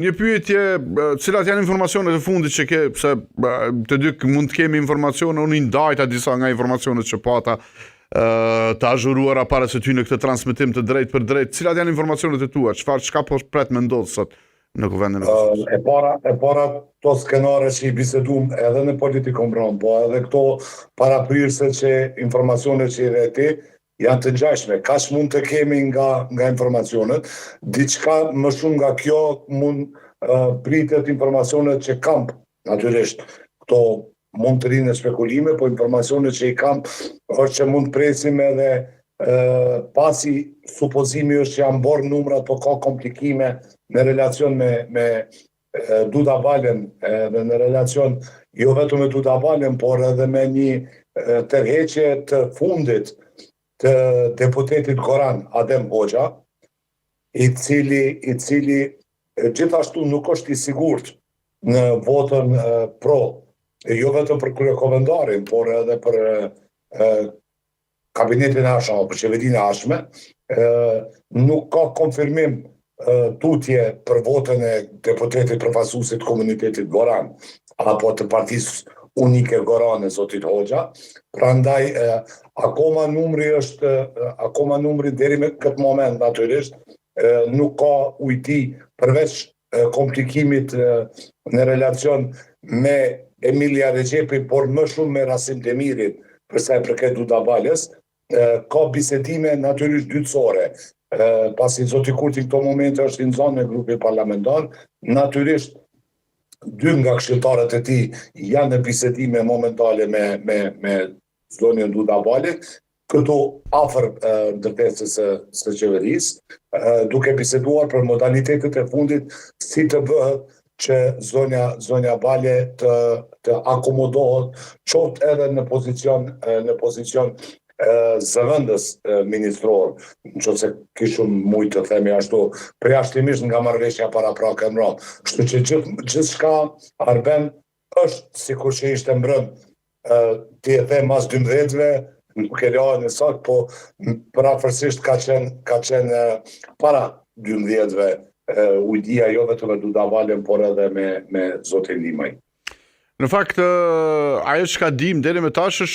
Një pyetje, cilat janë informacionet e fundit që ke, pse të dy mund të kemi informacione, unë i ndajta disa nga informacionet që pata të azhuruara para se ty në këtë transmetim të drejt për drejt. Cilat janë informacionet e tua? Çka po pret me ndodh sot në kuvendin e Kosovës? E para to skenare që i bisedum edhe në Politikon Bron, po edhe këto paraprirëse që informacionet që i dhe ti, janë të ngjashme. Kaç mund të kemi nga informacionet, diçka më shumë nga kjo mund pritet informacionet që kam, natyrisht. Këto mund të rinë në spekulime, po informacionet që i kam është që mund presim edhe pasi supozimi është që janë borë numrat, po ka komplikime në relacion me Duda Balen, dhe në relacion jo vetëm me Duda Balen, por edhe me një tërheqje të fundit të deputetit Goran Adem Hoxha, i cili gjithashtu nuk është i sigurt në votën pro, jo vetëm për kryekovendarin, por edhe për kabinetin e ashme, për qeverinë e ashme, nuk ka konfirmim tutje për votën e deputetit përfaqësuesit komunitetit Goran, apo të Partisë Unike Goran e zotit Hoxha. Prandaj akoma numri deri me këtë moment natyrisht nuk ka ujti përveç komplikimit në relacion me Emilia Rexhepi, por më shumë me Rasim Demirin, për sa i përket Duda Balës, ka bisedime natyrisht dytësore. Pasi zoti Kurti këto momente është në zonë me grupi parlamentar, natyrisht dy nga këshilltarët e tij janë në bisedime momentale me zonën Duda Balë, këtu afër ndërtesës së qeverisë, duke biseduar për modalitetet e fundit si të bëhet që zonja Balë të akomodohet qoftë edhe në pozicion zëvendës ministror, nëse kishim mujt të themi ashtu, përjashtimisht nga marrëveshja paraprak e mbrëm. Kështu që gjithçka Arben është sikur që ishte mbrëm ti e them mas 12-ve, nuk e lajë në sakt, po parafërsisht ka qenë para 12-ve ujdia jo vetëm me Duda Balën, por edhe me zotin Limaj. Në fakt, ajo që ka dim deri më tash është